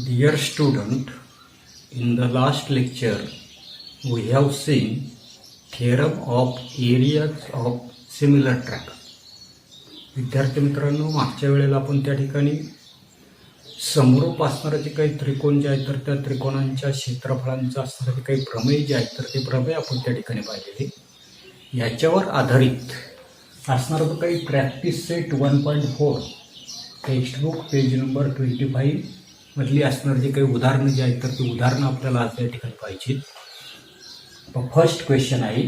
Dear student, in the last lecture we have seen theorem of areas of similar triangle. विद्यार्थी मित्रांनो, मागच्या वेळेला आपण त्या ठिकाणी समरूप असणारे जे काही त्रिकोण जे आहेत तर त्या त्रिकोणांच्या क्षेत्रफळांचं असणारे काही प्रमेय जे आहेत तर ते प्रमेय आपण त्या ठिकाणी पाहिलेले. याच्यावर आधारित असणारा जो काही practice set 1.4 textbook page number 25 मधली असणार जे काही उदाहरणं जे आहेत तर ती उदाहरणं आपल्याला आज या ठिकाणी पाहिजेत. फर्स्ट क्वेश्चन आहे,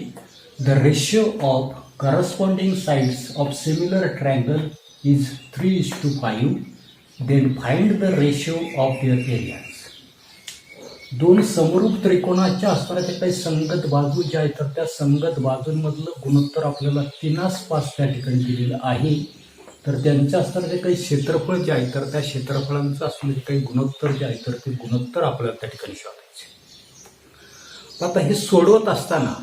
the ratio of corresponding sides of similar triangle is 3:5. Then find the ratio of their areas. दोन समरूप त्रिकोणाच्या असणाऱ्या काही संगत बाजू ज्या आहेत तर त्या संगत बाजूंमधलं गुणोत्तर आपल्याला 3:5 त्या ठिकाणी दिलेलं आहे. तर त्यांचं असणारे काही क्षेत्रफळ जे आहे तर त्या क्षेत्रफळांचं असणारे काही गुणोत्तर जे आहे तर ते गुणोत्तर आपल्याला त्या ठिकाणी शोधायचे. आता हे सोडवत असताना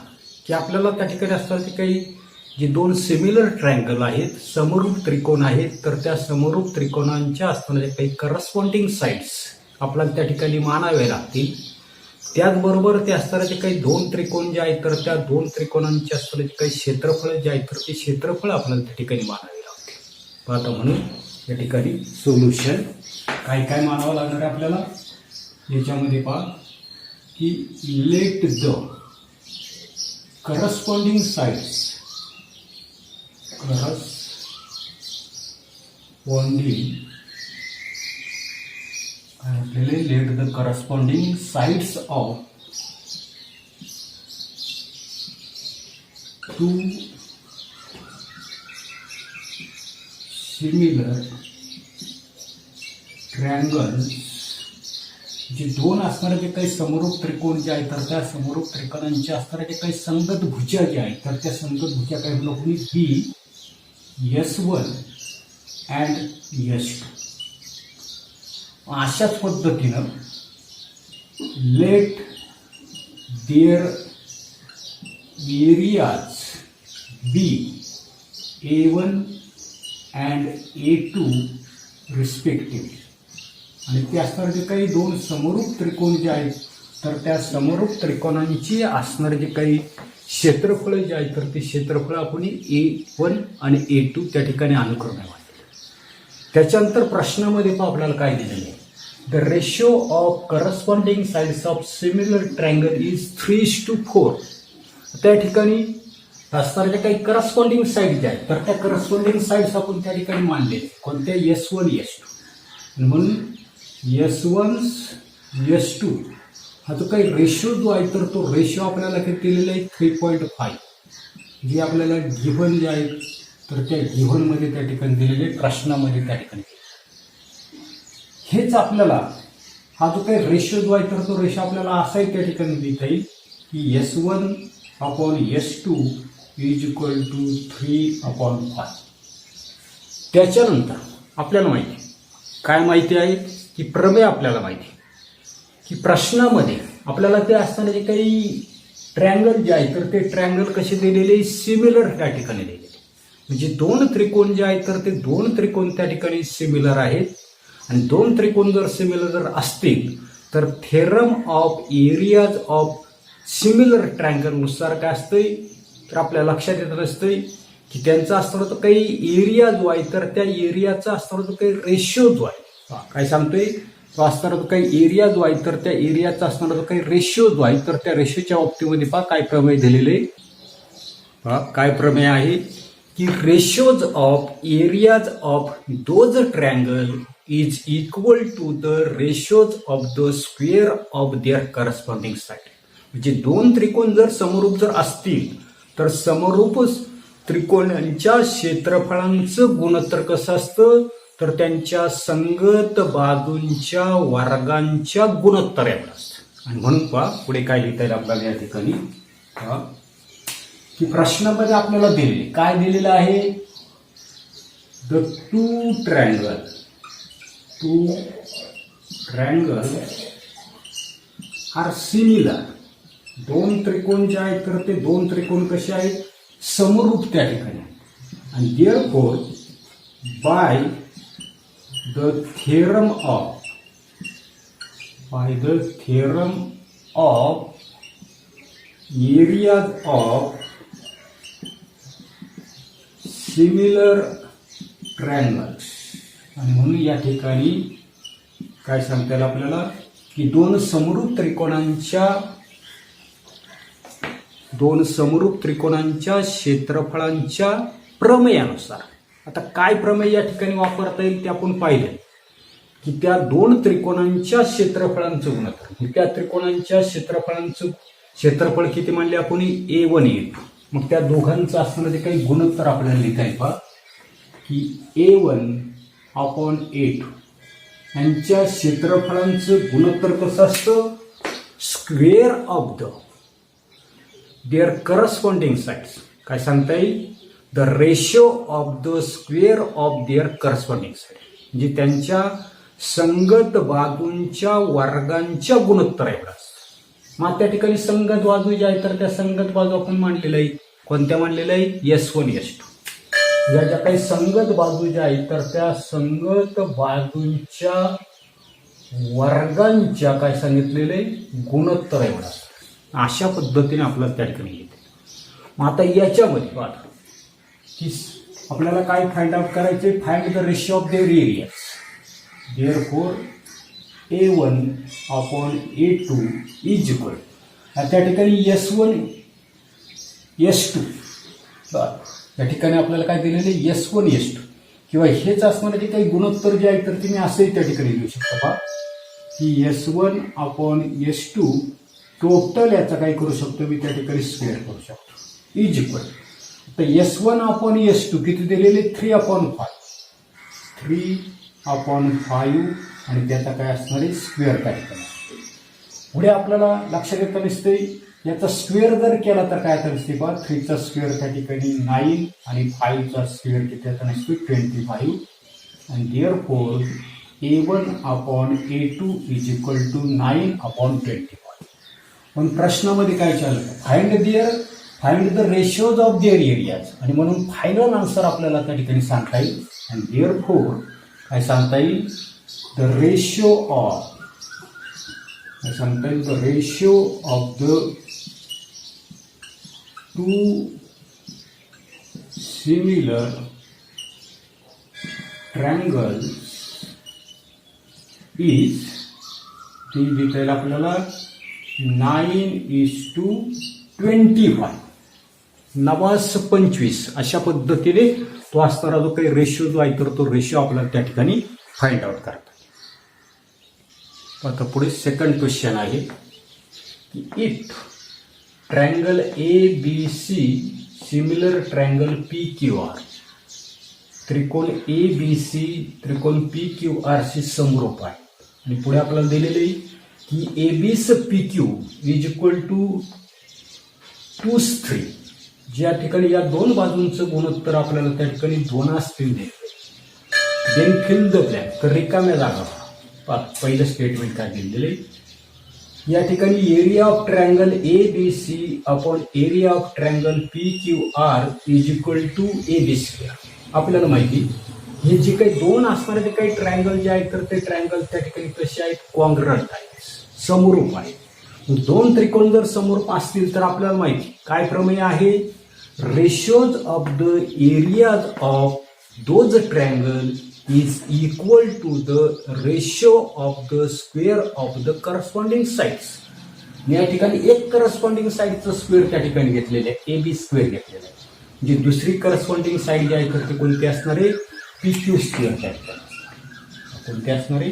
की आपल्याला त्या ठिकाणी असणारे काही जे दोन सिमिलर ट्रायंगल आहेत, समरूप त्रिकोण आहेत, तर त्या समरूप त्रिकोणांच्या असणारे काही करस्पॉन्डिंग साइड्स आपल्याला त्या ठिकाणी मानावे लागतील. त्याचबरोबर ते असणारे काही दोन त्रिकोण जे आहेत तर त्या दोन त्रिकोणांचे असणारे काही क्षेत्रफळ जे आहेत तर ते क्षेत्रफळ आपल्याला त्या ठिकाणी मानावे लागतील. आता म्हणून या ठिकाणी सोल्युशन काय काय मानावं लागणार आहे आपल्याला याच्यामध्ये पहा की let the corresponding sides let the corresponding sides of two similar triangles. जे दोन असणारे जे काही समरूप त्रिकोण जे आहेत तर त्या समरूप त्रिकोणांचे असणारे जे काही संगत भुजा जे आहेत तर त्या संगत भुजा काय म्हणून बी S1 अँड S2. अशाच पद्धतीनं let their areas be A1 and A2 respectively. आणि ते असणारे जे काही दोन समरूप त्रिकोण जे आहेत तर त्या समरूप त्रिकोणांची असणारे जे काही क्षेत्रफळ जे आहेत तर ते क्षेत्रफळ आपण A1 आणि A2 त्या ठिकाणी अनुक्रमे मानले. त्याच्यानंतर प्रश्नामध्ये आपल्याला काय दिलेलं आहे, the ratio of corresponding sides of similar triangle is 3:4. त्या ठिकाणी असणाऱ्या काही करस्पॉन्डिंग साइड ज्या आहेत तर त्या करस्पॉन्डिंग साइड्स आपण त्या ठिकाणी मानले कोणत्या S1 S2. म्हणून S1 S2 हा जो काही रेशिओ जो आहे तर तो रेशिओ आपल्याला काय दिलेला आहे 3.5. जे आपल्याला गिव्हन जे आहे तर त्या गिव्हनमध्ये त्या ठिकाणी दिलेले प्रश्नामध्ये त्या ठिकाणी हेच आपल्याला हा जो काही रेशिओ जो आहे तर तो रेशिओ आपल्याला असाही त्या ठिकाणी लिहिता येईल की S1/S2 इज इक्वल टू 3/5. त्याच्यानंतर आपल्याला माहिती काय माहिती आहे की प्रमेय आपल्याला माहिती की प्रश्नामध्ये आपल्याला ते असताना जे काही ट्रायंगल जे आहे तर ते ट्रायंगल कसे दिलेले सिमिलर त्या ठिकाणी दिलेले. म्हणजे दोन त्रिकोण जे आहेत तर ते दोन त्रिकोण त्या ठिकाणी सिमिलर आहेत. आणि दोन त्रिकोण जर सिमिलर जर असतील तर theorem of areas of similar triangle नुसार काय असतंय तर आपल्या लक्षात येत असतंय की त्यांचा असणारा तो काही एरिया जो आहे तर त्या एरियाचा असणारा जो काही रेशिओ जो आहे काय सांगतोय तो असणारा जो काही एरिया जो आहे तर त्या एरियाचा असणारा जो काही रेशिओ जो आहे तर त्या रेशिओच्या बाबतीमध्ये पहा काय प्रमेय दिलेले. काय प्रमेय आहे की ratios of areas of those triangle is equal to the ratios of the square of their corresponding side. म्हणजे दोन त्रिकोण जर समरूप जर असतील तर समरूप त्रिकोणांच्या क्षेत्रफळांचं गुणोत्तर कसं असतं तर त्यांच्या संगत बाजूंच्या वर्गांच्या गुणोत्तर एवढं असतं. आणि म्हणून पहा पुढे काय लिहिता येईल आपल्याला या ठिकाणी की प्रश्नामध्ये आपल्याला दिलेले काय दिलेलं आहे, the two triangle are similar. दोन त्रिकोण जे आहेत तर ते दोन त्रिकोण कसे आहेत समरूप त्या ठिकाणी. आणि therefore by the theorem of by the theorem of areas of similar triangles. आणि म्हणून या ठिकाणी काय सांगता येईल आपल्याला की दोन समरूप त्रिकोणांच्या क्षेत्रफळांच्या प्रमेयानुसार. आता काय प्रमेय या ठिकाणी वापरता येईल ते आपण पाहिलं की त्या दोन त्रिकोणांच्या क्षेत्रफळांचं गुणोत्तर, त्या त्रिकोणांच्या क्षेत्रफळांचं क्षेत्रफळ किती म्हणले आपण A1 A2. मग त्या दोघांचं असणारे काही गुणोत्तर आपल्याला लिहिता येईल पहा की A1/A2 यांच्या क्षेत्रफळांचं गुणोत्तर कसं असतं, square of their corresponding sides. काय सांगता येईल, the ratio of the square of their corresponding side, म्हणजे त्यांच्या संगत बाजूंच्या वर्गांच्या गुणोत्तर एवढा असतं. मग त्या ठिकाणी संगत बाजू ज्या आहेत तर त्या संगत बाजू आपण मांडलेल्या आहेत. कोणत्या मांडलेल्या आहेत, S1 S2. या ज्या काही संगत बाजू ज्या आहेत तर त्या संगत बाजूंच्या वर्गांच्या काय सांगितलेले गुणोत्तर एवढा असतं. अशा पद्धतीने आपल्याला त्या ठिकाणी येते. मग आता याच्यामध्ये पाहता की आपल्याला काय फाइंड आउट करायचे, find the ratio of their areas. Therefore A1/A2 is equal, त्या ठिकाणी S1 S2. या ठिकाणी आपल्याला काय दिलेले S1 S2 किंवा हेच असणारे जे काही गुणोत्तर जे आहेत तर तुम्ही असंही त्या ठिकाणी लिहू शकता पहा की S1/S2 टोटल याचा काय करू शकतो मी त्या ठिकाणी स्क्वेअर करू शकतो इज इक्वल. तर S1/S2 किती दिलेले 3/5 आणि त्याचा काय असणार आहे स्क्वेअर काय ठिकाणी. पुढे आपल्याला लक्षात येतं नसते याचा स्क्वेअर जर केला तर काय आता नसते पहा 3चा स्क्वेअर त्या ठिकाणी 9 आणि 5चा स्क्वेअर किती आता नसतो 25 आणि therefore A1/A2 is equal to 9/25. पण प्रश्नामध्ये काय चाललं, find the ratios of their areas. आणि म्हणून फायनल आन्सर आपल्याला त्या ठिकाणी सांगता येईल. आणि देअरफॉर काय सांगता येईल, the ratio of the two similar triangles is, ती देता येईल आपल्याला 9:25 9:25 अशा पद्धतीने तो असणारा जो काही रेशिओ जो आहे तर तो रेशिओ आपल्याला त्या ठिकाणी फाइंड आउट करता. आता पुढे सेकंड क्वेश्चन आहे की if triangle ABC similar triangle PQR, त्रिकोण ABC त्रिकोण PQR शी समरूप आहे. आणि पुढे आपल्याला दिलेले की AB's PQ is equal to 2/3. ज्या ठिकाणी या दोन बाजूंचं गुणोत्तर आपल्याला त्या ठिकाणी 2 असतील देन फिल द ब्लँक, तर रिकाम्या जागा. पहिलं स्टेटमेंट काय दिलेले, या ठिकाणी area of triangle ABC upon area of triangle PQR is equal to AB square. आपल्याला माहिती हे जे काही दोन असणारे जे काही ट्रायंगल जे आहेत तर ते ट्रायंगल त्या ठिकाणी कसे आहेत, कॉन्ग्रंट आहेत, समरूप आहेत. दोन त्रिकोण जर समरूप असतील तर आपल्याला माहिती काय प्रमेय आहे, ratios of the areas of those triangle is equal to the ratio of the square of the corresponding sides. या ठिकाणी एक करस्पॉन्डिंग साइडचं स्क्वेअर त्या ठिकाणी घेतलेलं आहे, AB स्क्वेअर घेतलेलं आहे. म्हणजे दुसरी करस्पॉन्डिंग साइड जी आहे तर ते कोणती असणार आहे, PQ स्क्वेअर त्या ठिकाणी. कोणती असणार आहे,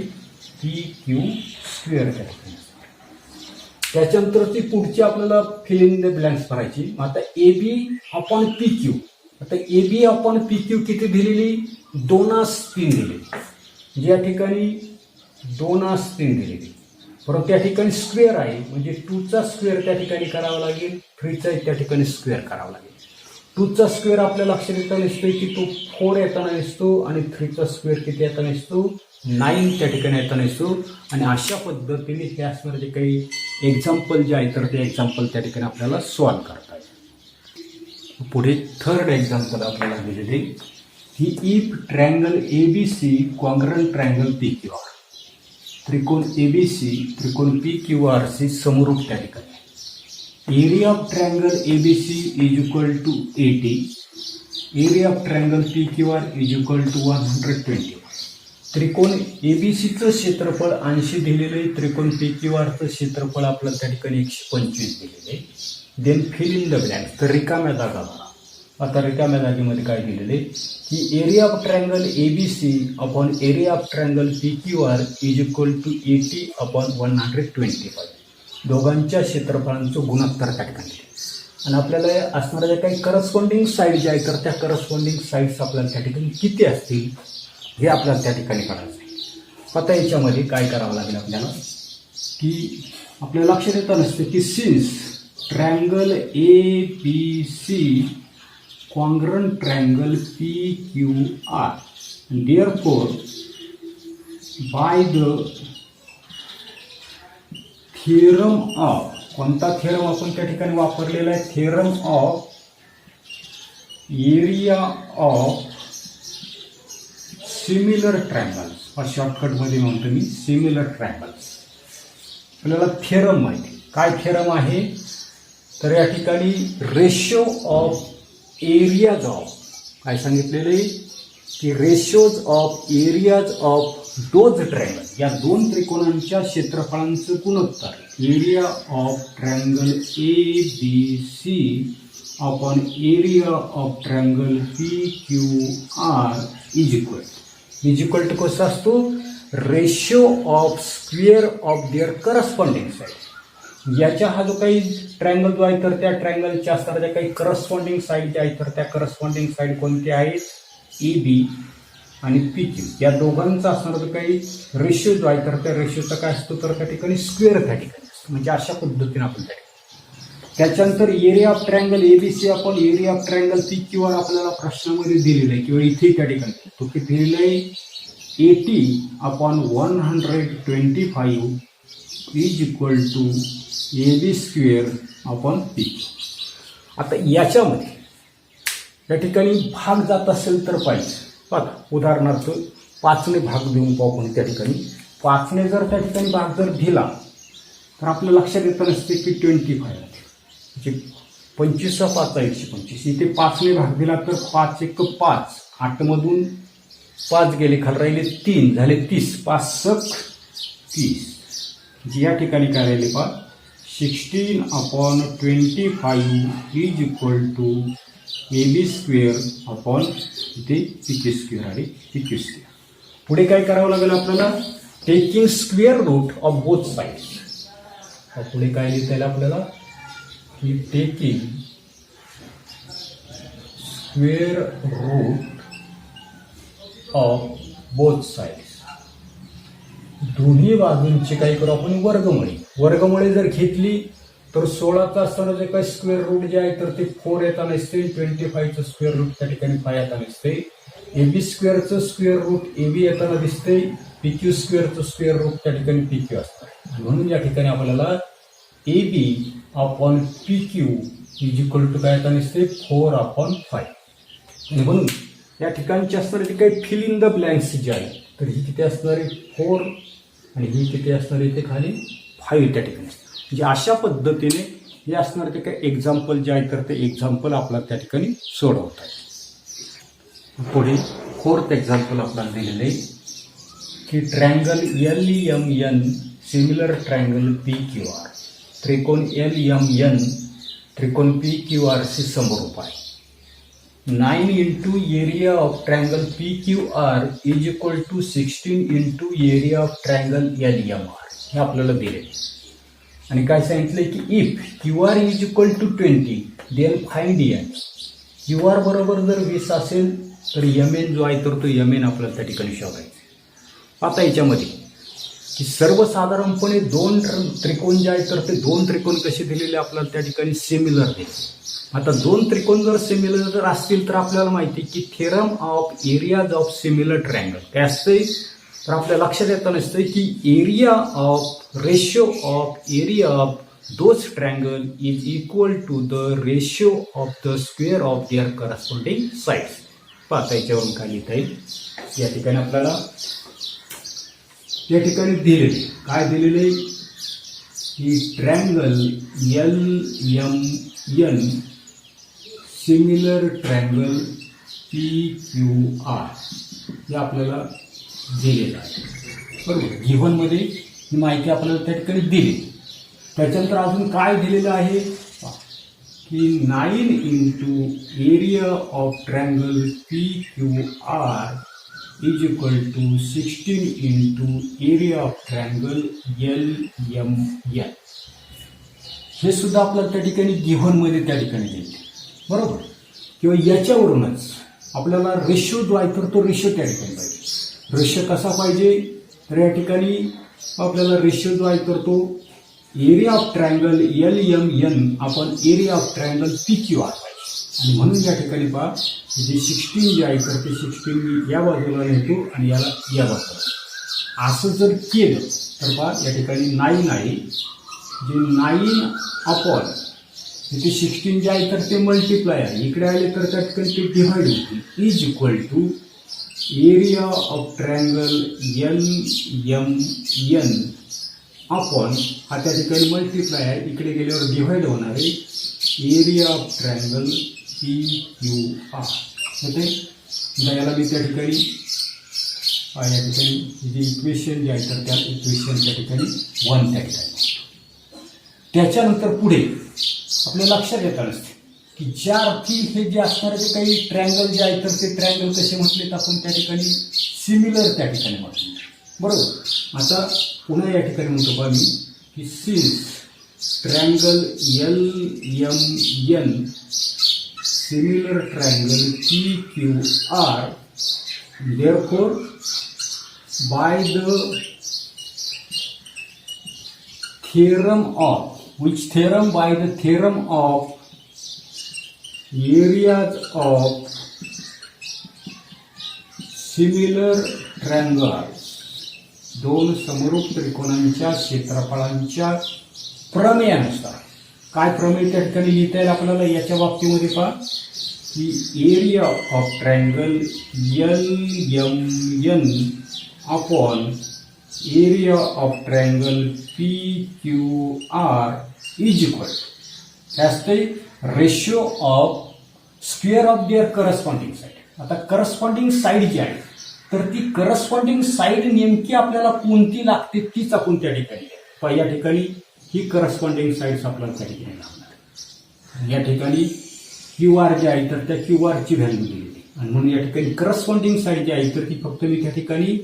PQ स्क्वेअर त्या ठिकाणी. त्याच्यानंतर ती पुढची आपल्याला फिल इन द ब्लँक्स करायची. आता AB/PQ, आता AB/PQ किती दिलेली, 2/3 दिलेली. या ठिकाणी 2/3 दिलेली. परंतु त्या ठिकाणी स्क्वेअर आहे म्हणजे 2चा स्क्वेअर त्या ठिकाणी करावा लागेल, 3चा त्या ठिकाणी स्क्वेअर करावा लागेल. 2चा स्क्वेअर आपल्या लक्षात येताना दिसतोय की तो 4 येताना दिसतो आणि 3चा स्क्वेअर किती येताना दिसतो, 9 त्या ठिकाणी येताना दिसतो. आणि अशा पद्धतीने हे असणारे जे काही एक्झाम्पल जे आहे तर ते एक्झाम्पल त्या ठिकाणी आपल्याला सॉल्व्ह करता येईल. पुढे थर्ड एक्झाम्पल आपल्याला दिलेले की if triangle ABC congruent triangle PQR. त्रिकोण ABC, त्रिकोण PQRC समरूप त्या ठिकाणी. Area of triangle ABC is equal to 80. Area of triangle PQR is equal to 120. त्रिकोण ABCचं क्षेत्रफळ 80 दिलेलं आहे, त्रिकोण PQRचं क्षेत्रफळ आपल्याला त्या ठिकाणी 125 दिलेलं आहे. Then fill in the blanks, तर रिकाम्या जागा भरा. आता रिकाम्या जागेमध्ये काय दिलेले की area of triangle ABC upon area of triangle PQR is equal to 80 upon 125. दोघांच्या क्षेत्रफळांचं गुणोत्तर त्या ठिकाणी आणि आपल्याला असणाऱ्या ज्या काही करस्पॉन्डिंग साईड ज्या आहेत तर त्या करस्पॉन्डिंग साईड्स आपल्याला त्या ठिकाणी किती असतील हे आपल्याला त्या ठिकाणी करायचं आहे. आता याच्यामध्ये काय करावं लागेल आपल्याला की आपल्या लक्षात येतं नसतं की since triangle ABC congruent triangle PQR, therefore by the theorem of, कोणता थेरम आपण त्या ठिकाणी वापरलेला आहे, theorem of area of similar triangles, हा शॉर्टकटमध्ये म्हणतो मी सिमिलर ट्रायंगल्स. आपल्याला थेरम माहिती, काय थेरम आहे तर या ठिकाणी रेशो ऑफ एरियाज ऑफ, काय सांगितलेले की ratios of areas of those triangle, या दोन त्रिकोणांच्या क्षेत्रफळांचं गुणोत्तर, area of triangle ABC upon area of triangle PQR is equal to कसा असतो, ratio of square of their corresponding side. याच्या हा जो काही ट्रायंगल जो आहे तर त्या ट्रायंगलच्या असणाऱ्या ज्या काही करस्पॉन्डिंग साईड ज्या आहेत तर त्या करस्पॉन्डिंग साईड कोणत्या आहेत, AB आणि PQ. या दोघांचा असणारा जो काही रेशो जो आहे तर त्या रेशोचा काय असतो तर त्या ठिकाणी स्क्वेअर त्या ठिकाणी असतो. म्हणजे अशा पद्धतीने आपण त्याच्यानंतर एरिया ऑफ ट्रायंगल ABC आपण एरिया ऑफ ट्रायंगल PQR आपल्याला प्रश्नामध्ये दिलेलं आहे किंवा इथे त्या ठिकाणी तो किती दिलेलं आहे, 80 upon 125 is equal to AB square upon PQ. आता याच्यामध्ये या ठिकाणी भाग जात असेल तर पाहिजे. बघा उदाहरणार्थ 5ने भाग देऊन पाहू आपण त्या ठिकाणी. 5ने जर त्या ठिकाणी भाग जर दिला तर आपल्या लक्षात येतं नसते की 25 म्हणजे 25 5 125. इथे 5ने भाग दिला तर 5 1 5, 8मधून 5 गेले, खाली राहिले 3, झाले 30, 5 6 30. जी या ठिकाणी काय राहिले पहा 16 upon 25 is equal to AB square upon इथे PQ स्क्वेअर आणि PQ स्क्वेअर. पुढे काय करावं लागेल आपल्याला, taking square root of both sides. पुढे काय लिहिता येईल आपल्याला की taking square root of both sides. दोन्ही बाजूंची काय करू आपण वर्गमुळे जर घेतली तर 16चा असताना जे काही स्क्वेअर रूट जे आहे तर ते 4 येताना असते, 25चं स्क्वेअर रूट त्या ठिकाणी 5 येताना असते, AB स्क्वेअरचं स्क्वेअर रूट AB येताना दिसते, PQ स्क्वेअरचं स्क्वेअर रूट त्या ठिकाणी PQ असतं. म्हणून या ठिकाणी आपल्याला AB upon PQ is equal to काय येताना दिसते 4 अपॉन 5. आणि म्हणून या ठिकाणची असणारे जे काही फिल इन द ब्लँक्स जे आहे तर ही किती असणार आहे 4 आणि ही किती असणार आहे ते खाली 5 त्या ठिकाणी. म्हणजे अशा पद्धतीने हे असणारे ते काही एक्झाम्पल जे आहे तर ते एक्झाम्पल आपल्याला त्या ठिकाणी सोडवतात. पुढे 4th एक्झाम्पल आपल्याला दिलेलं आहे की triangle LEMN similar triangle PQR, त्रिकोण LMN त्रिकोण PQRC समरूप आहे. 9 into area of triangle PQR is equal to 16 into area of triangle LMR हे आपल्याला दिले. आणि काय सांगितलंय की if QR is equal to 20 then find M. QR बरोबर जर 20 असेल तर MN जो आहे तर तो MN आपल्याला त्या ठिकाणी शोधायचा. आता याच्यामध्ये की सर्वसाधारणपणे दोन त्रिकोण जे आहे तर ते दोन त्रिकोण कसे दिलेले आपल्याला त्या ठिकाणी सिमिलर दिले. आता दोन त्रिकोण जर सिमिलर जर असतील तर आपल्याला माहिती की theorem of areas of similar triangle काय असते तर आपल्या लक्षात येतं नसतं की area of ratio of area of those triangle is equal to the ratio of the square of their corresponding sides. पाहता याच्यावरून काय लिहिता येईल या ठिकाणी आपल्याला त्या ठिकाणी दिलेले काय दिलेले की triangle LMN similar triangle PQR हे आपल्याला दिलेलं आहे. बरोबर, गिव्हनमध्ये ही माहिती आपल्याला त्या ठिकाणी दिली. त्याच्यानंतर अजून काय दिलेलं आहे की 9 into area of triangle PQR is equal to 16 into area of triangle LMN. हे सुद्धा आपल्याला त्या ठिकाणी गिव्हनमध्ये त्या ठिकाणी दिले. बरोबर, किंवा याच्यावरूनच आपल्याला रेशो जो आहे तर तो रेशो त्या ठिकाणी पाहिजे. रेशो कसा पाहिजे तर या ठिकाणी आपल्याला रेशो जो आहे तर तो एरिया ऑफ ट्रँगल LMN आपण एरिया ऑफ ट्रँगल PQR पाहिजे. आणि म्हणून या ठिकाणी पहा जे 16 जे आहे तर ते 16 मी या बाजूला नेतो आणि याला या बाजूला असं जर केलं तर पहा या ठिकाणी 9 आहे. जे 9 अपॉन इथे 16 जे आहे तर ते मल्टिप्लाय आहे. इकडे आले तर त्या ठिकाणी ते डिव्हाइड होतील. Is equal to area of triangle LMN upon हा त्या ठिकाणी मल्टिप्लाय आहे. इकडे गेल्यावर डिव्हाइड होणार आहे area of triangle PQR. Okay, याला मी त्या ठिकाणी या ठिकाणी जे इक्वेशन जे आहे तर त्या इक्वेशन त्या ठिकाणी 1 त्या ठिकाणी. त्याच्यानंतर पुढे आपल्या लक्षात येतं नसते की ज्या अर्थी हे जे असणारे ते काही ट्रँगल जे आहे तर ते ट्रँगल कसे म्हटलेत आपण त्या ठिकाणी सिमिलर त्या ठिकाणी म्हटले. बरोबर, आता पुन्हा या ठिकाणी म्हणतो बा मी की since triangle LMN similar triangle PQR therefore by the theorem of which theorem by the theorem of areas of similar triangles दोन समरूप त्रिकोणांच्या क्षेत्रफळांच्या प्रमेयानुसार काय प्रमेय त्या ठिकाणी लिहिता येईल आपल्याला याच्या बाबतीमध्ये पहा की area of triangle LMN upon area of triangle PQR is equal असते ratio of square of their corresponding side. आता करस्पॉन्डिंग साईड जी आहे तर ती करस्पॉन्डिंग साईड नेमकी आपल्याला कोणती लागते तीच आपण त्या ठिकाणी पण या ठिकाणी ही करस्पॉन्डिंग साईड्स आपल्याला त्या ठिकाणी लागणार. या ठिकाणी QR जे आहे तर त्या QR ची व्हॅल्यू दिलेली आणि म्हणून या ठिकाणी करस्पॉन्डिंग साईड जी आहे तर ती फक्त मी त्या ठिकाणी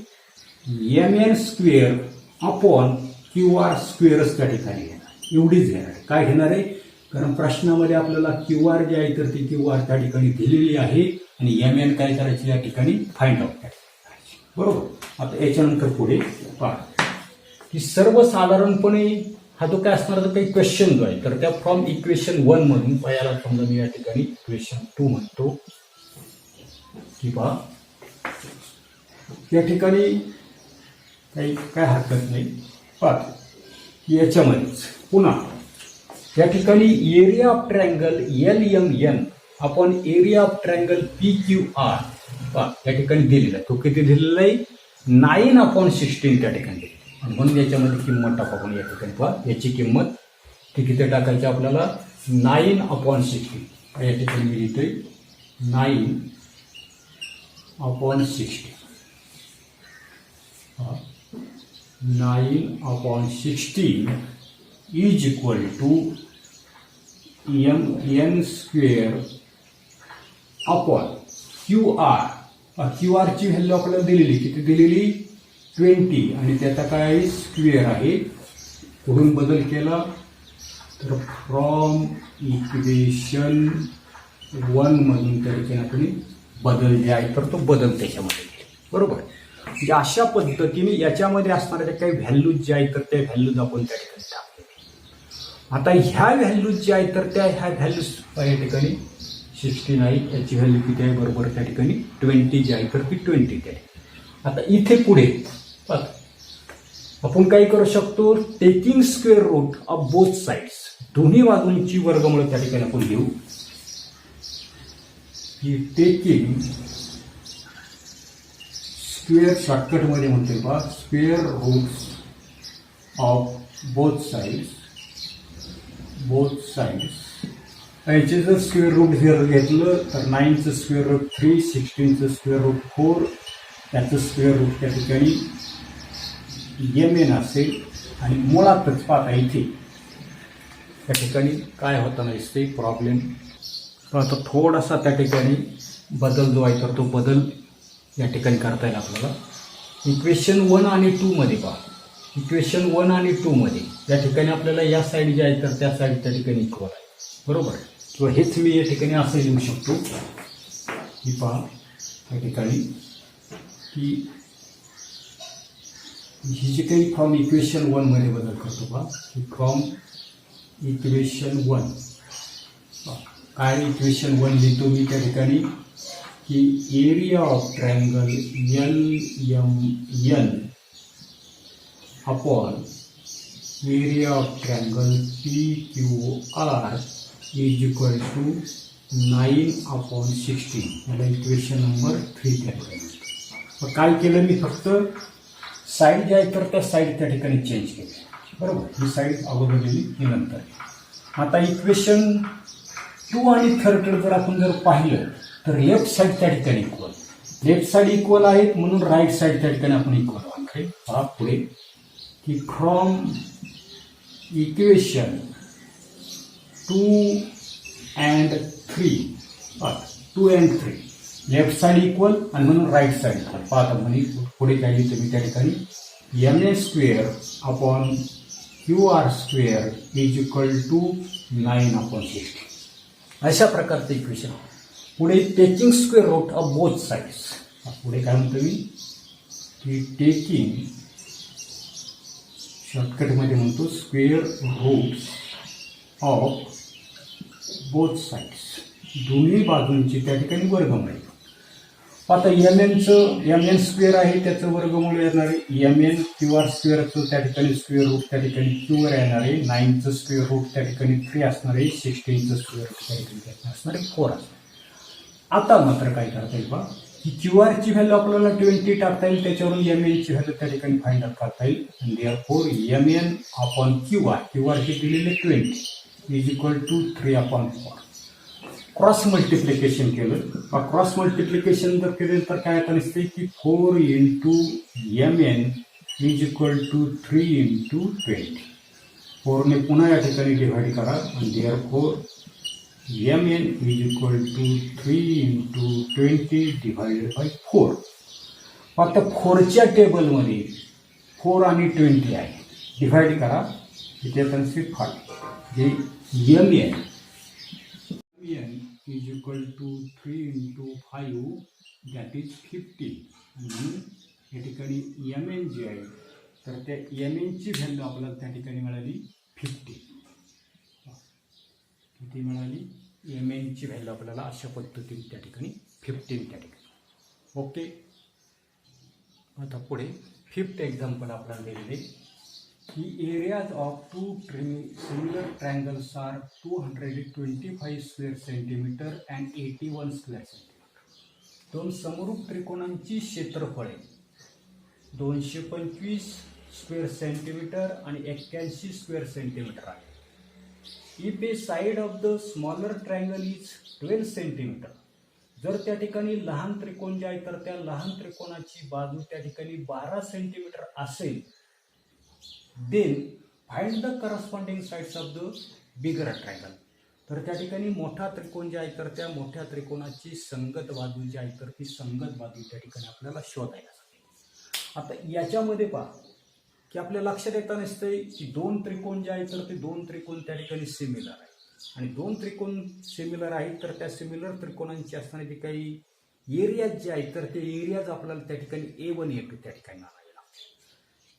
MN स्क्वेअर अपॉन QR स्क्वेअरच त्या ठिकाणी घेणार. एवढीच घेणार. काय घेणार आहे कारण प्रश्नामध्ये आपल्याला QR जे आहे तर ती QR त्या ठिकाणी दिलेली आहे आणि MN काय करायची या ठिकाणी फाइंड आउट करायची. बरोबर, आता याच्यानंतर पुढे पहा की सर्वसाधारणपणे हा जो काय असणार काही क्वेश्चन जो आहे तर त्या फ्रॉम इक्वेशन 1 मधून याला समजा मी या ठिकाणी इक्वेशन 2 म्हणतो की पहा या ठिकाणी काही काय हरकत नाही. पहा की याच्यामध्येच पुन्हा या ठिकाणी एरिया ऑफ ट्रँगल LMN आपण एरिया ऑफ ट्रँगल PQR पहा या ठिकाणी दिलेला आहे. तो किती दिलेला आहे 9/16 त्या ठिकाणी दिली आणि म्हणून याच्यामध्ये किंमत टाकू आपण या ठिकाणी पहा याची किंमत ती किती टाकायची आपल्याला 9/16. या ठिकाणी मी लिहितोय 9/16 9/16 is equal to MN square upon QR. QR ची व्हॅल्यू आपल्याला दिलेली किती दिलेली 20 आणि त्याचा काय स्क्वेअर आहे. पुढून बदल केला तर फ्रॉम इक्वेशन 1 मधून त्या ठिकाणी आपण बदल जे आहे तर तो बदल त्याच्यामध्ये बरोबर. म्हणजे अशा पद्धतीने याच्यामध्ये असणाऱ्या काही व्हॅल्यूज जे आहेत तर त्या व्हॅल्यूज आपण त्या ठिकाणी टाकले. आता ह्या व्हॅल्यूज ज्या आहेत तर त्या ह्या व्हॅल्यूज या ठिकाणी 16 आहे. याची व्हॅल्यू किती आहे बरोबर त्या ठिकाणी 20 जी आहे तर ती 20 आहे. आता इथे पुढे आपण काय करू शकतो taking square root of both sides दोन्ही बाजूंची वर्गमूळ त्या ठिकाणी आपण घेऊ की टेकिंग स्क्वेअर शॉर्टकटमध्ये म्हणतोय बा, square roots of both sides याचे जर स्क्वेअर रूट जर घेतलं तर 9चं स्क्वेअर रूट 3, 16चं स्क्वेअर रूट 4, त्याचं स्क्वेअर रूट त्या ठिकाणी mn असेल. आणि मुळातच पाहता इथे त्या ठिकाणी काय होताना दिसते प्रॉब्लेम. आता थोडासा त्या ठिकाणी बदल जो आहे तर तो बदल या ठिकाणी करता येईल आपल्याला. इक्वेशन 1 आणि 2 मध्ये पहा, इक्वेशन 1 आणि 2 मध्ये या ठिकाणी आपल्याला या साईड जे आहे तर त्या साईड त्या ठिकाणी इक्वल आहे, बरोबर. किंवा हेच मी या ठिकाणी असं लिहू शकतो की पहा या ठिकाणी की ही जी काही फ्रॉम इक्वेशन 1 मध्ये बदल करतो पहा, की फ्रॉम इक्वेशन 1 काय इक्वेशन 1 लिहितो मी त्या ठिकाणी की area of triangle LMN upon area of triangle PQR is equal to 9/16. मला इक्वेशन नंबर 3 त्या ठिकाणी. मग काय केलं मी, फक्त साईड जे आहे तर त्या साईड त्या ठिकाणी चेंज केली, बरोबर. ही साईड अगोदर लिहिली ही नंतर. आता इक्वेशन 2 आणि 3 जर आपण जर पाहिलं तर लेफ्ट साईड त्या ठिकाणी इक्वल, लेफ्ट साईड इक्वल आहेत म्हणून राईट साईड त्या ठिकाणी आपण इक्वल वाटते. पहा पुढे की from equation 2 and 3 left side equal आणि म्हणून राईट साईड इक्वल. पाहता म्हणजे पुढे काय लिहितो मी त्या ठिकाणी MN square upon QR square is equal to 9/16. अशा प्रकारचं इक्वेशन. पुढे taking square root of both sides. पुढे काय म्हणतो मी की टेकिंग शॉर्टकटमध्ये म्हणतो square roots of both sides, दोन्ही बाजूंची त्या ठिकाणी वर्गमूळ. आता MN स्क्वेअर आहे त्याचं वर्गमूळ येणार आहे MN. QR स्क्वेअरचं त्या ठिकाणी स्क्वेअर रूट त्या ठिकाणी QR येणार आहे. 9चं स्क्वेअर रूट त्या ठिकाणी 3 असणार आहे. 16चं स्क्वेअर रूट त्या ठिकाणी असणार आहे 4 असणार. आता मात्र काय करता येईल बा की QR ची व्हॅल्यू आपल्याला 20 टाकता येईल, त्याच्यावरून MN ची व्हॅल्यू त्या ठिकाणी फाइंड आउट करता येईल. आणि देअरफॉर MN अपॉन QR ची दिलेले 20 is equal to 3/4. Cross multiplication केलं. क्रॉस मल्टिप्लिकेशन जर केलं तर काय आता नसते की 4 into MN is equal to 3 into 20. 4ने पुन्हा या ठिकाणी डिव्हाइड करा आणि therefore MN is equal to 3 into 20 divided by 4. फक्त 4च्या टेबलमध्ये 4 आणि 20 आहे, डिव्हाइड करा इथे त्यांचे 5 जे MN is equal to 3 into 5 that is 15. आणि या ठिकाणी MN जे आहे तर त्या MN ची व्हॅल्यू आपल्याला त्या ठिकाणी मिळाली 50. किती मिळाली MN ची व्हॅल्यू आपल्याला अशा पद्धतीने त्या ठिकाणी 15 त्या ठिकाणी. ओके. आता पुढे 5th एक्झाम्पल आपल्याला दिलेले की areas of 2 similar triangles are 225 square centimetre and 81 square centimetre. 2 समरूप त्रिकोणांची क्षेत्रफळे 225 स्क्वेअर सेंटीमीटर आणि 81 स्क्वेअर सेंटीमीटर आहे. If a side of the smaller triangle is 12 centimetre. जर त्या ठिकाणी लहान त्रिकोण जे आहे तर त्या लहान त्रिकोणाची बाजू त्या ठिकाणी 12 सेंटीमीटर असेल, then find the corresponding sides of the bigger triangle. तर त्या ठिकाणी मोठा त्रिकोण जे आहे तर त्या मोठ्या त्रिकोणाची संगत बाजू जी आहे तर ती संगत बाजू त्या ठिकाणी आपल्याला शोधायला सांगितली. आता याच्यामध्ये पहा की आपल्या लक्षात येता नसते की 2 त्रिकोण जे आहे तर ते 2 त्रिकोण त्या ठिकाणी सिमिलर आहे आणि 2 त्रिकोण सिमिलर आहेत तर त्या सिमिलर त्रिकोणांची असणारी काही एरियाज जे आहेत तर ते एरियाज आपल्याला त्या ठिकाणी A1 A2 त्या ठिकाणी आणावे लागते.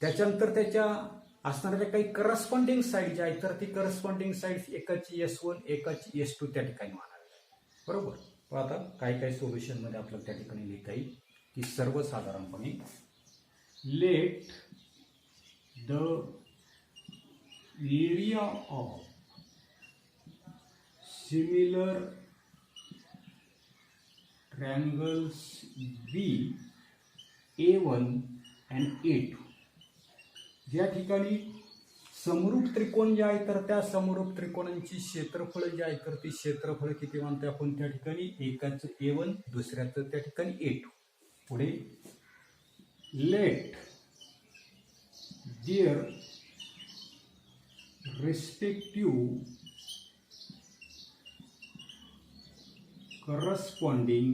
त्याच्यानंतर त्याच्या असणाऱ्या काही करस्पॉन्डिंग साईड जे आहेत तर ती करस्पॉन्डिंग साईड एकाची S1 एकाची S2 त्या ठिकाणी मानावी लागते, बरोबर. पण आता काही काही सोल्युशनमध्ये आपल्याला त्या ठिकाणी लिहिता येईल की सर्वसाधारणपणे let the area of similar triangles be A1 and A2. ज्या ठिकाणी समरूप त्रिकोण जे आहे तर त्या समरूप त्रिकोणांची क्षेत्रफळ जे आहे तर ती क्षेत्रफळ किती म्हणतो आपण त्या ठिकाणी एकाचं A1 दुसऱ्याचं त्या ठिकाणी A2. पुढे let their respective corresponding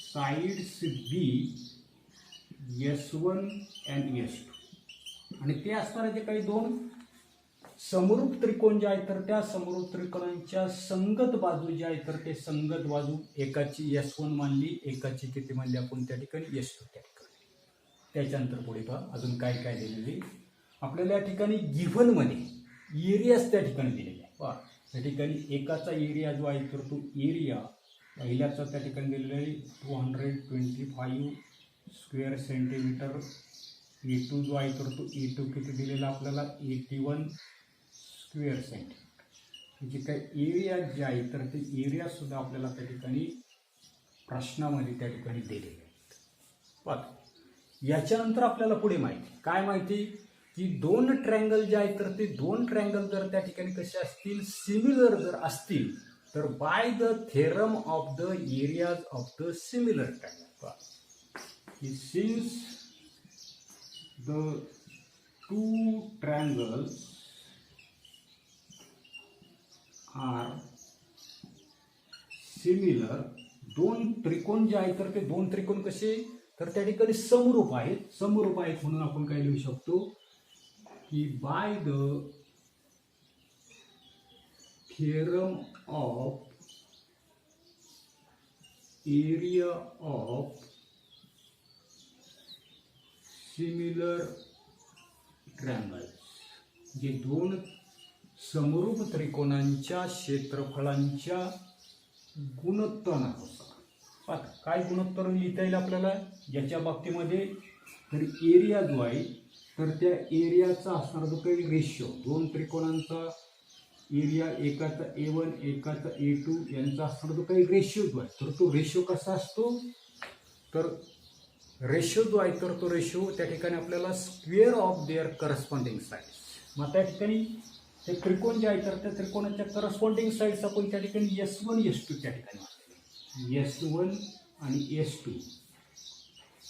sides be S1 and S2. आणि ते असणारे जे काही दोन समरूप त्रिकोण जे आहेत तर त्या समरूप त्रिकोणांच्या संगत बाजू जे आहेत तर ते संगत बाजू एकाची S1 मानली, एकाची किती मानली आपण त्या ठिकाणी S2 त्या ठिकाणी. त्याच्यानंतर पुढे पहा अजून काय काय दिलेले आपल्याला या ठिकाणी गिव्हन मध्ये एरियाज त्या ठिकाणी दिलेले आहे. पहा त्या ठिकाणी एकाचा एरिया जो आहे तर तो एरिया पहिल्याचा त्या ठिकाणी दिलेला आहे 225 स्क्वेअर सेंटीमीटर. A2 जो आहे तर तो A2 किती दिलेला आपल्याला 81 स्क्वेअर सेंटीमीटर. जे काही एरिया जे आहे तर ते एरिया सुद्धा आपल्याला त्या ठिकाणी प्रश्नामध्ये त्या ठिकाणी दिलेले आहेत. पाहतो याच्यानंतर आपल्याला पुढे माहिती काय माहिती की दोन ट्रायंगल जे आहेत तर ते दोन ट्रायंगल जर त्या ठिकाणी कसे असतील सिमिलर जर असतील तर by the theorem of the areas of the similar triangle. Since the two triangles are similar. दोन त्रिकोण जे आहेत तर ते दोन त्रिकोण कसे तर त्या ठिकाणी समरूप आहेत म्हणून आपण काय लिहू शकतो की by the theorem of area of similar triangles. जे दोन समरूप त्रिकोणांच्या क्षेत्रफळांच्या गुणोत्तरानुसार. काय गुणोत्तर लिहिता येईल आपल्याला याच्या बाबतीमध्ये तर एरिया जो आहे तर त्या एरियाचा असणारा जो काही रेशो दोन त्रिकोणांचा एरिया एकाचा A1 एकाचा A2 यांचा असणारा जो काही रेशो जो आहे तर तो रेशो कसा असतो तर रेशो जो आहे तर तो रेशो त्या ठिकाणी आपल्याला square of their corresponding sides. मग त्या ठिकाणी ते त्रिकोण जे आहे तर त्या त्रिकोणाच्या करस्पॉन्डिंग साइड्स आपण त्या ठिकाणी S1 S2 त्या ठिकाणी S1 आणि S2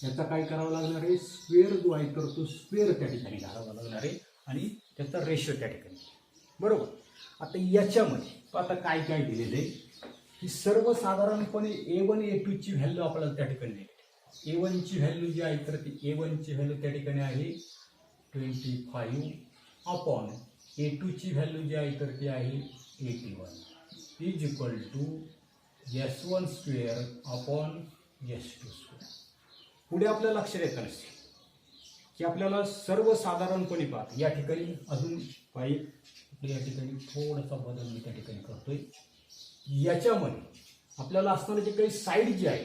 याचा काय करावं लागणार आहे स्क्वेअर जो आहे तर तो स्क्वेअर त्या ठिकाणी घालावा लागणार आहे आणि त्याचा रेशो त्या ठिकाणी बरोबर. आता याच्यामध्ये आता काय काय दिलेलं आहे की सर्वसाधारणपणे A1 A2 ची व्हॅल्यू आपल्याला त्या ठिकाणी दिली. A1 ची व्हॅल्यू जी आहे तर ती A1 ची व्हॅल्यू त्या ठिकाणी आहे 25 अपॉन A2 ची व्हॅल्यू जी आहे तर ती आहे 81 is equal to S1 square upon S2 square. पुढे आपल्या लक्षात येतं नसते की आपल्याला सर्वसाधारणपणे पाहत या ठिकाणी अजून पाहिजे या ठिकाणी थोडासा बदल मी त्या ठिकाणी करतोय. याच्यामध्ये आपल्याला असणारे जे काही साईड जी आहे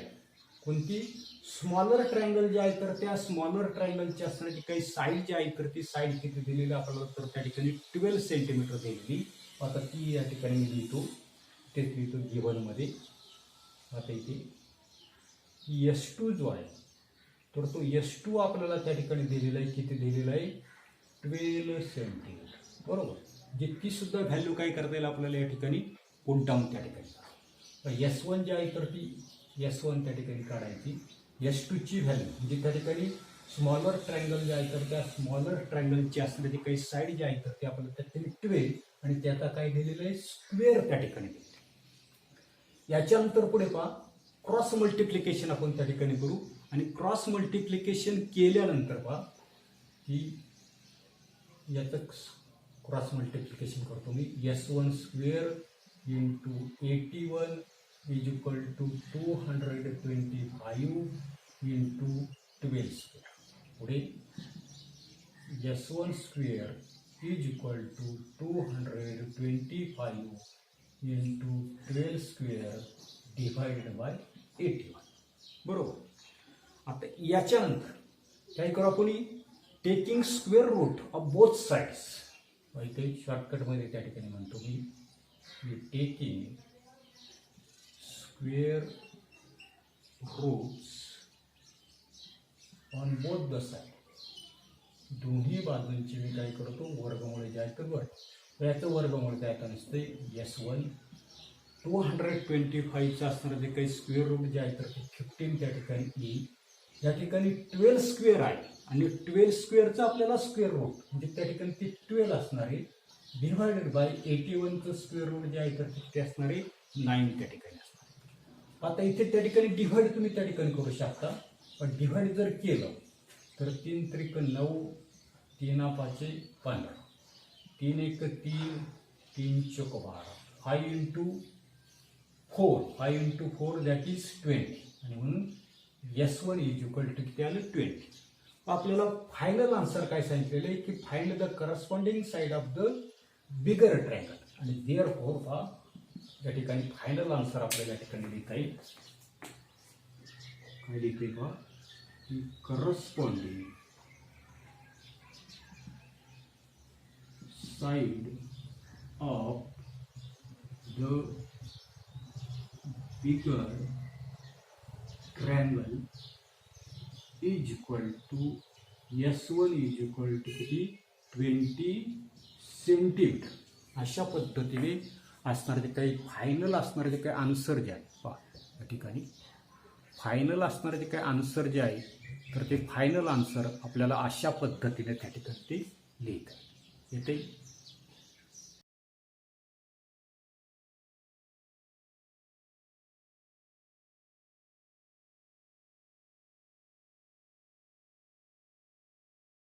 कोणती स्मॉलर ट्रायंगल जे आहे तर त्या स्मॉलर ट्रायंगलची असणारी काही साईड जी आहे तर ती साईड किती दिलेली आपल्याला तर त्या ठिकाणी 12 सेंटीमीटर दिलेली. आता ती या ठिकाणी मी लिहितो तेच लिहितो गिव्हनमध्ये. आता इथे S2 जो आहे तर तो S2 आपल्याला त्या ठिकाणी दिलेला आहे किती दिलेला आहे 12 सेंटीमीटर बरोबर. जितकी सुद्धा व्हॅल्यू काय करता येईल आपल्याला या ठिकाणी पुट डाऊन त्या ठिकाणी S1 जी आहे तर ती S1 त्या ठिकाणी काढायची. S2 ची व्हॅल्यू म्हणजे त्या ठिकाणी स्मॉलर ट्रायंगल जे आहे तर त्या स्मॉलर ट्रायंगलची असणारी काही साईड जी आहे तर ते आपल्याला त्या ठिकाणी 12 आणि त्याचा काय दिलेलं आहे स्क्वेअर त्या ठिकाणी दिलेलं. याच्यानंतर पुढे पहा क्रॉस मल्टिप्लिकेशन आपण त्या ठिकाणी करू आणि क्रॉस मल्टिप्लिकेशन केल्यानंतर पहा की याचं क्रॉस मल्टिप्लिकेशन करतो मी S1 square into 81 is equal to 225 into 12 square. पुढे S1 square is equal to 225 into 12 square divided by 81 बरोबर. आता याच्यानंतर काय करू आपण taking square root of both sides. इथे शॉर्टकटमध्ये त्या ठिकाणी म्हणतो मी taking square roots on both the side, दोन्ही बाजूंची मी काय करतो वर्गमूळ जे आहे तर वर याचं वर्गमूळ काय आता नसतं S1 225चं असणारं जे काही स्क्वेअर रूट जे आहे तर ते 15 त्या ठिकाणी येईल. या ठिकाणी 12 स्क्वेअर आहे आणि 12 स्क्वेअरचं आपल्याला स्क्वेअर रूट म्हणजे त्या ठिकाणी ते 12 असणार आहे डिवायडेड बाय 81चं स्क्वेअर रूट जे आहे तर ते असणार आहे 9 त्या ठिकाणी असणार आहे. आता इथे त्या ठिकाणी डिव्हाइड तुम्ही त्या ठिकाणी करू शकता, पण डिव्हाइड जर केलं तर 3 त्रिक 9, 3 पाचे 15, 3 एक 3, 3 चौक 12, 5 इंटू 4, 5 इंटू 4 दॅट इज 20 आणि म्हणून S1 इज इक्वल टू किती आलं 20. आपल्याला फायनल आन्सर काय सांगितलेलं आहे की find the corresponding side of the bigger triangle आणि देअर फोर हा या ठिकाणी फायनल आन्सर आपल्याला या ठिकाणी लिहिता येईल. काय लिहिते का की corresponding side of the bigger triangle is equal to S1 is equal to किती 20 सेंटीमीटर. अशा पद्धतीने असणारे जे काही फायनल असणारे जे काही आन्सर जे आहे पहा या ठिकाणी फायनल असणारे जे काही आन्सर जे आहे तर ते फायनल आन्सर आपल्याला अशा पद्धतीने त्या ठिकाणी ते लिहिता येते.